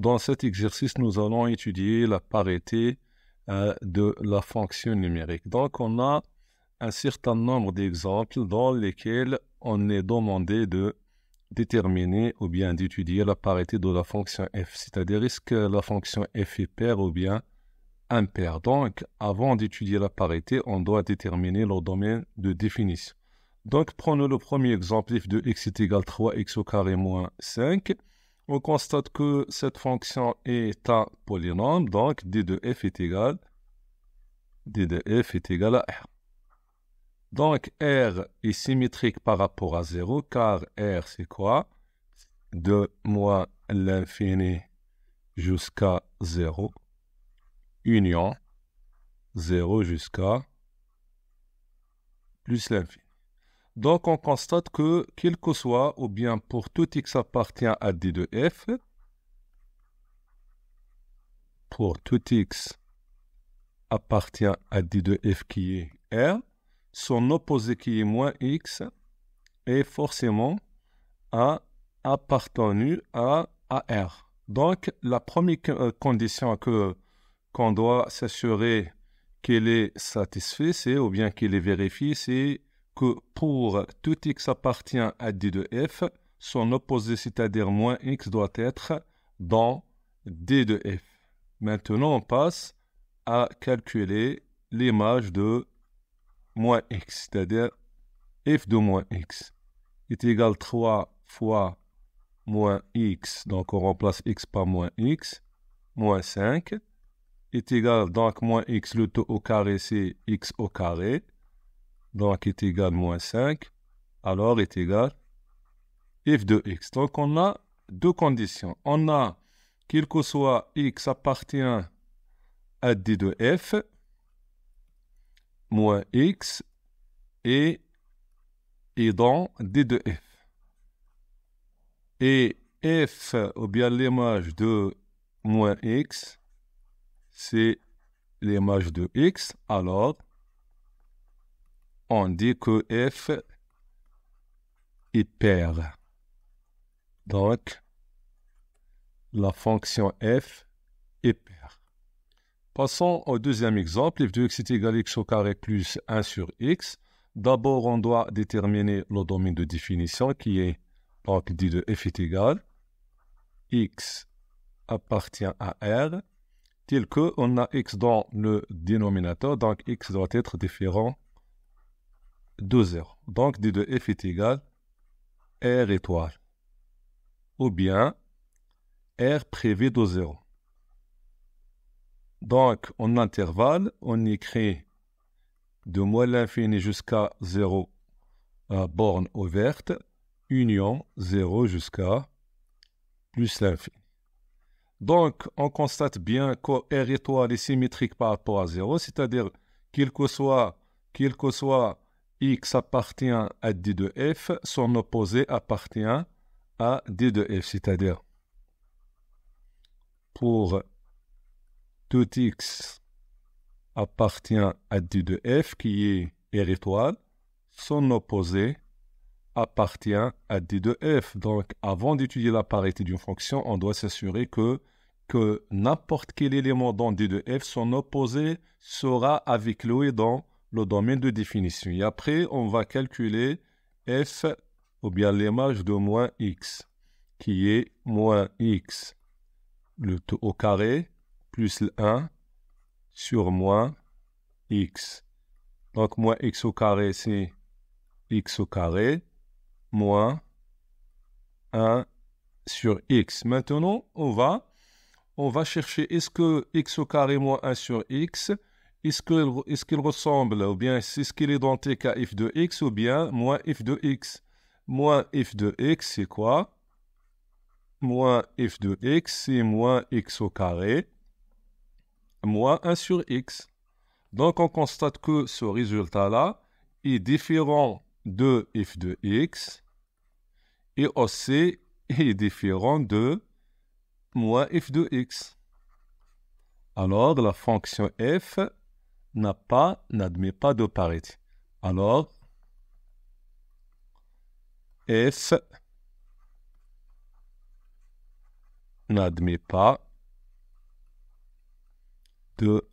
dans cet exercice, nous allons étudier la parité de la fonction numérique. Donc, on a un certain nombre d'exemples dans lesquels on est demandé de déterminer ou bien d'étudier la parité de la fonction f, c'est-à-dire est-ce que la fonction f est paire ou bien impaire. Donc, avant d'étudier la parité, on doit déterminer le domaine de définition. Donc, prenons le premier exemple, f de x est égal à 3x au carré moins 5. On constate que cette fonction est un polynôme, donc d de f est égal à r. Donc, R est symétrique par rapport à 0, car R, c'est quoi? De moins l'infini jusqu'à 0, union 0 jusqu'à plus l'infini. Donc, on constate que, quel que soit, ou bien pour tout x appartient à D de f, pour tout x appartient à D de f qui est R, son opposé qui est moins x est forcément appartenu à R. Donc, la première condition qu'on doit s'assurer qu'elle est satisfaite, c'est, ou bien qu'elle est vérifiée, c'est que pour tout x appartient à D de f, son opposé, c'est-à-dire moins x, doit être dans D de f. Maintenant, on passe à calculer l'image de moins x, c'est-à-dire f de moins x est égal à 3 fois moins x, donc on remplace x par moins x, moins 5, est égal, donc moins x, le tout au carré, c'est x au carré, donc est égal à moins 5, alors est égal f de x. Donc on a deux conditions. On a, quel que soit x appartient à d de f, moins x, et dans d de f. Et f, ou bien l'image de moins x, c'est l'image de x, alors on dit que f est paire. Donc, la fonction f est paire. Passons au deuxième exemple, f de x est égal à x au carré plus 1 sur x. D'abord, on doit déterminer le domaine de définition qui est, donc, dit de f est égal, x appartient à R, tel que on a x dans le dénominateur, donc x doit être différent de 0. Donc, d de f est égal R étoile, ou bien R privé de 0. Donc, en intervalle, on écrit de moins l'infini jusqu'à 0 à borne ouverte, union 0 jusqu'à plus l'infini. Donc, on constate bien que R étoile est symétrique par rapport à 0, c'est-à-dire quel que soit x appartient à D de f, son opposé appartient à D de f, c'est-à-dire pour tout x appartient à D de f qui est R étoile, son opposé appartient à D de f. Donc, avant d'étudier la parité d'une fonction, on doit s'assurer que n'importe quel élément dans D de f, son opposé sera avec lui dans le domaine de définition. Et après, on va calculer f, ou bien l'image de moins x, qui est moins x, le tout au carré, plus le 1 sur moins x. Donc, moins x au carré, c'est x au carré, moins 1 sur x. Maintenant, on va chercher, est-ce que x au carré moins 1 sur x, est-ce qu'il ressemble, ou bien est-ce qu'il est identique à f de x, ou bien moins f de x. Moins f de x, c'est quoi? Moins f de x, c'est moins x au carré, moins 1 sur x. Donc, on constate que ce résultat-là est différent de f de x, et aussi est différent de moins f de x. Alors, la fonction f n'admet pas de parité. Alors, f n'admet pas de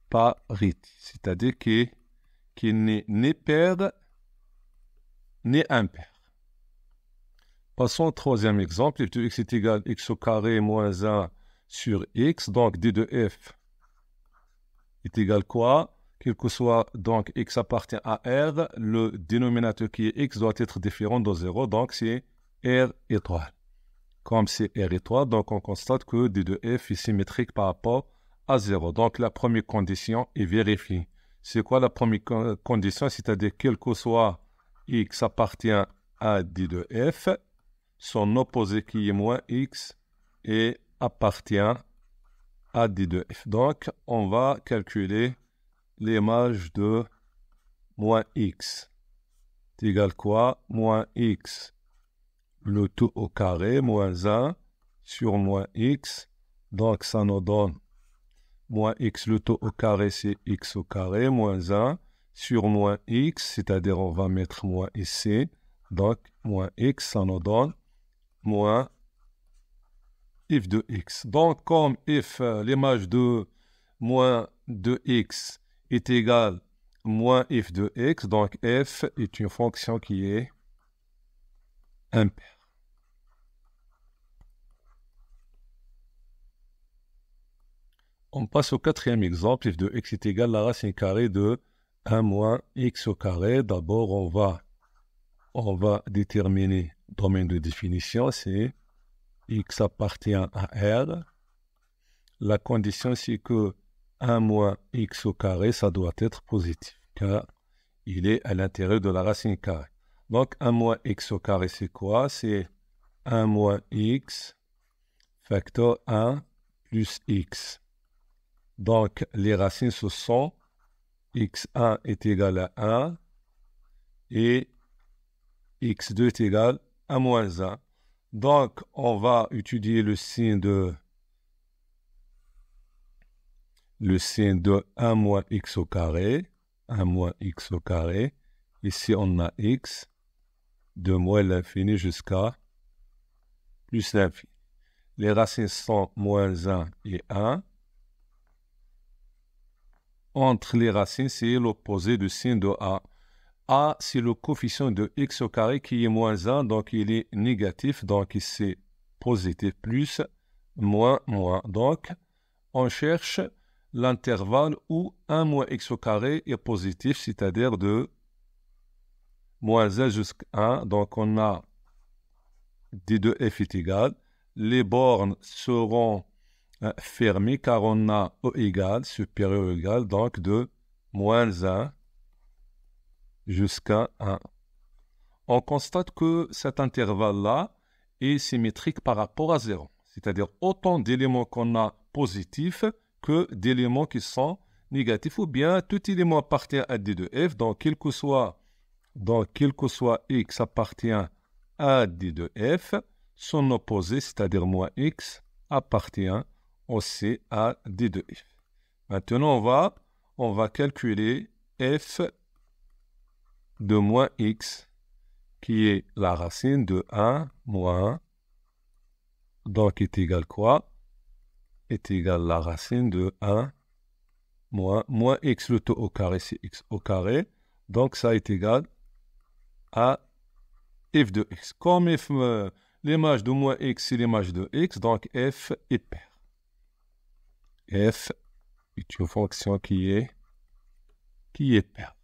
parité, c'est-à-dire qu'il n'est ni pair ni impair. Passons au troisième exemple. f de x est égal à x au carré moins 1 sur x. Donc, d de f est égal à quoi? Quel que soit, donc, x appartient à R, le dénominateur qui est x doit être différent de 0. Donc, c'est R étoile. Comme c'est R étoile, donc on constate que d de f est symétrique par rapport à 0. Donc, la première condition est vérifiée. C'est quoi la première condition? C'est-à-dire, quel que soit x appartient à d de f, son opposé qui est moins x et appartient à d de f. Donc, on va calculer l'image de moins x. C'est égal à quoi? Moins x, le tout au carré, moins 1 sur moins x. Donc, ça nous donne moins x, le tout au carré, c'est x au carré, moins 1 sur moins x, c'est-à-dire on va mettre moins ici. Donc, moins x, ça nous donne moins f de x. Donc, comme f, l'image de moins 2x est égale à moins f de x, donc f est une fonction qui est impaire. On passe au quatrième exemple. F de x est égal à la racine carrée de 1 moins x au carré. D'abord, on va déterminer le domaine de définition, c'est x appartient à R. La condition, c'est que 1 moins x au carré, ça doit être positif, car il est à l'intérieur de la racine carrée. Donc, 1 moins x au carré, c'est quoi? C'est 1 moins x facteur 1 plus x. Donc, les racines, ce sont x1 est égal à 1 et x2 est égal à moins 1. Donc, on va étudier le signe de 1 moins x au carré. 1 moins x au carré. Ici, on a x de moins l'infini jusqu'à plus l'infini. Les racines sont moins 1 et 1. Entre les racines, c'est l'opposé du signe de a. A, c'est le coefficient de x au carré qui est moins 1, donc il est négatif, donc c'est positif, plus, moins, moins. Donc, on cherche l'intervalle où 1 moins x au carré est positif, c'est-à-dire de moins 1 jusqu'à 1. Donc, on a d de f est égal. Les bornes seront fermées car on a e égale, supérieur ou égal, donc de moins 1 jusqu'à 1. On constate que cet intervalle-là est symétrique par rapport à 0. C'est-à-dire autant d'éléments qu'on a positifs que d'éléments qui sont négatifs, ou bien tout élément appartient à d de f, donc quel que soit x appartient à d de f, son opposé, c'est-à-dire moins x, appartient aussi à d de f. Maintenant, on va calculer f de moins x, qui est la racine de 1 moins, donc est égal quoi? Est égal à la racine de 1 moins x, le tout au carré, c'est x au carré. Donc, ça est égal à f de x. Comme f, l'image de moins x, c'est l'image de x, donc f est pair. F est une fonction qui est paire.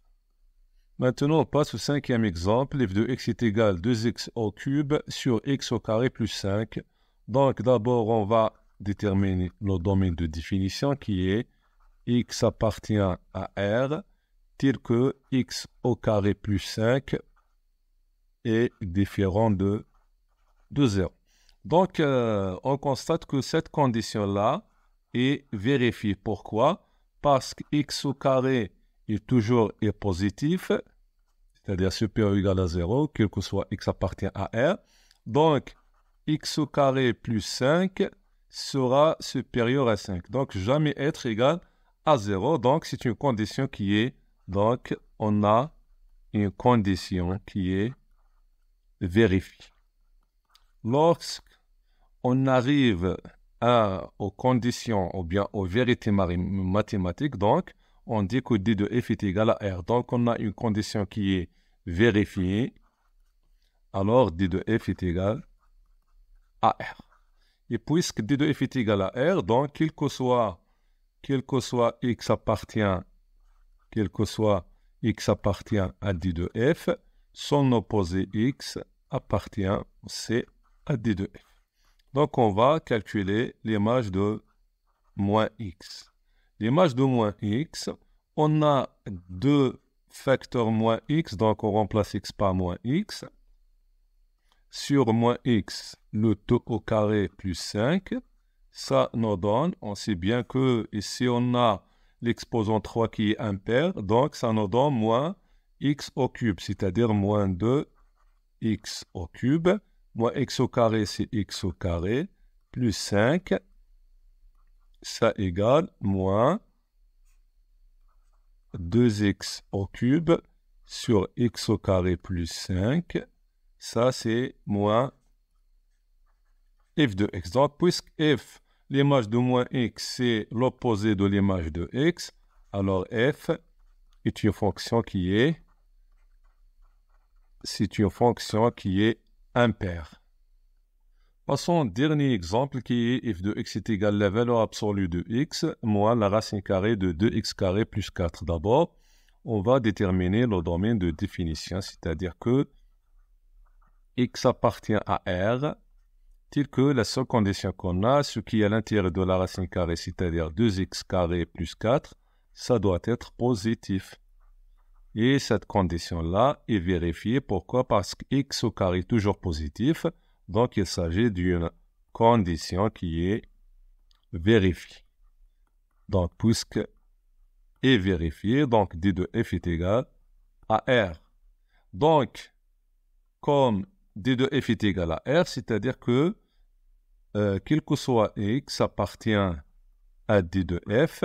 Maintenant, on passe au cinquième exemple. F de x est égal à 2x au cube sur x au carré plus 5. Donc, d'abord, on va déterminer le domaine de définition qui est x appartient à R, tel que x au carré plus 5 est différent de 0. Donc, on constate que cette condition-là est vérifiée. Pourquoi? Parce que x au carré est toujours positif, c'est-à-dire supérieur ou égal à 0, quel que soit x appartient à R. Donc, x au carré plus 5 sera supérieur à 5. Donc, jamais être égal à 0. Donc, c'est une condition qui est... Donc, on a une condition qui est vérifiée. Lorsqu'on on arrive aux conditions ou bien aux vérités mathématiques, donc on dit que D de F est égal à R. Donc on a une condition qui est vérifiée, alors D de F est égal à R. Et puisque D de F est égal à R, donc quel que soit X appartient à D de F, son opposé X appartient aussi à D de F. Donc, on va calculer l'image de moins X. L'image de moins X, on a deux facteurs moins X, donc on remplace X par moins X. Sur moins X, le tout au carré plus 5, ça nous donne, on sait bien que ici on a l'exposant 3 qui est impair, donc ça nous donne moins X au cube, c'est-à-dire moins 2X au cube. Moins X au carré, c'est X au carré, plus 5, ça égale moins 2X au cube sur X au carré plus 5, ça c'est moins F de X. Donc, puisque F, l'image de moins X, c'est l'opposé de l'image de X, alors F est une fonction qui est impair. Passons au dernier exemple qui est f de x est égal à la valeur absolue de x moins la racine carrée de 2x carré plus 4. D'abord, on va déterminer le domaine de définition, c'est-à-dire que x appartient à R, tel que la seule condition qu'on a, ce qui est à l'intérieur de la racine carrée, c'est-à-dire 2x carré plus 4, ça doit être positif. Et cette condition-là est vérifiée. Pourquoi? Parce que x au carré est toujours positif. Donc, il s'agit d'une condition qui est vérifiée. Donc, puisque est vérifiée, donc D de F est égal à R. Donc, comme D de F est égal à R, c'est-à-dire que quel que soit x appartient à D de F,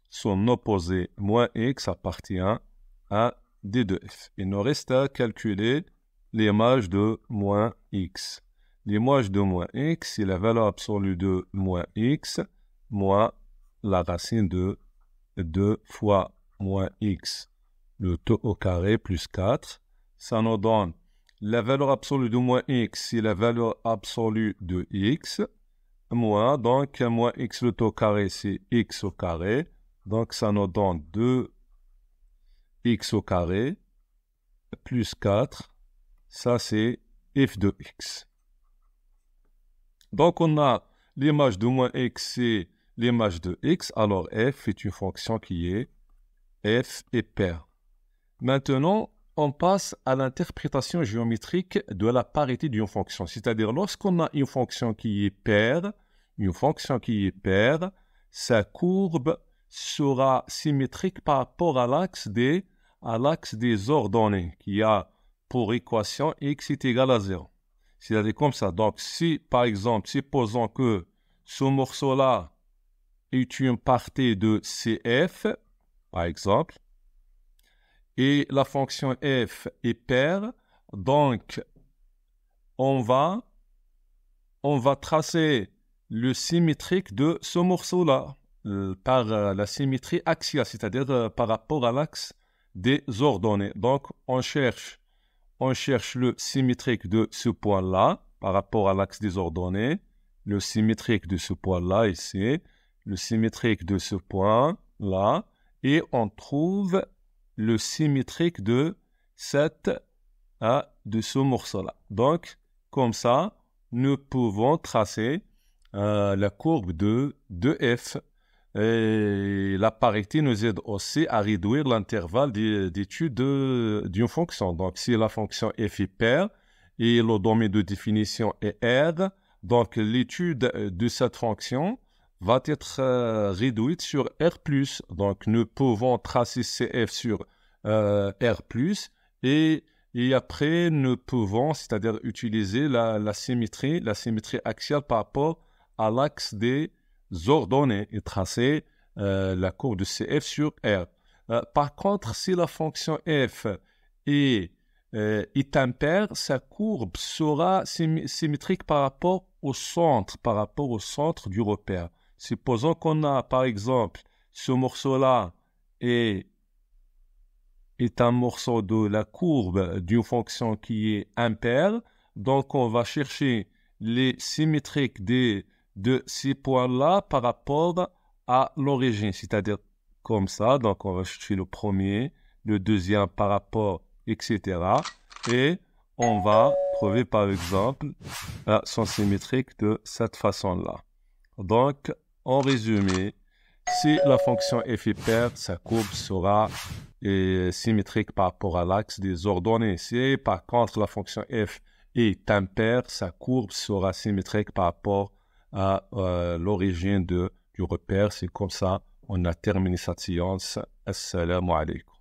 son opposé moins x appartient à D de F. Il nous reste à calculer l'image de moins x. L'image de moins x, c'est la valeur absolue de moins x moins la racine de 2 fois moins x, le tout au carré plus 4. Ça nous donne la valeur absolue de moins x, c'est la valeur absolue de x, moins, donc moins x le tout au carré, c'est x au carré. Donc ça nous donne 2x au carré plus 4, ça c'est f de x. Donc on a l'image de moins x, c'est l'image de x, alors f est une fonction qui est f est paire. Maintenant, on passe à l'interprétation géométrique de la parité d'une fonction, c'est-à-dire lorsqu'on a une fonction qui est paire, sa courbe sera symétrique par rapport à l'axe des ordonnées qui a pour équation x est égal à 0. C'est-à-dire comme ça. Donc, si, par exemple, supposons que ce morceau-là est une partie de CF, par exemple, et la fonction f est paire, donc on va tracer le symétrique de ce morceau-là par la symétrie axiale, c'est-à-dire par rapport à l'axe des ordonnées. Donc, on cherche le symétrique de ce point-là par rapport à l'axe des ordonnées, le symétrique de ce point-là ici, le symétrique de ce point-là, et on trouve le symétrique de ce morceau-là. Donc, comme ça, nous pouvons tracer la courbe de f. Et la parité nous aide aussi à réduire l'intervalle d'étude d'une fonction. Donc, si la fonction f est paire et le domaine de définition est R, donc l'étude de cette fonction va être réduite sur R+. Donc, nous pouvons tracer CF sur R+, et après, nous pouvons, c'est-à-dire utiliser la symétrie axiale par rapport à l'axe des ordonnées et tracer la courbe de CF sur R. Par contre, si la fonction f est impaire, sa courbe sera symétrique par rapport au centre, par rapport au centre du repère. Supposons qu'on a, par exemple, ce morceau-là est un morceau de la courbe d'une fonction qui est impaire. Donc, on va chercher les symétriques de ces points-là par rapport à l'origine, c'est-à-dire comme ça. Donc, on va chercher le premier, le deuxième par rapport, etc. Et on va trouver, par exemple, son symétrique de cette façon-là. Donc, en résumé, si la fonction f est paire, sa courbe sera symétrique par rapport à l'axe des ordonnées. Si par contre la fonction f est impaire, sa courbe sera symétrique par rapport à l'origine du repère. C'est comme ça on a terminé cette séance. Assalamu alaikum.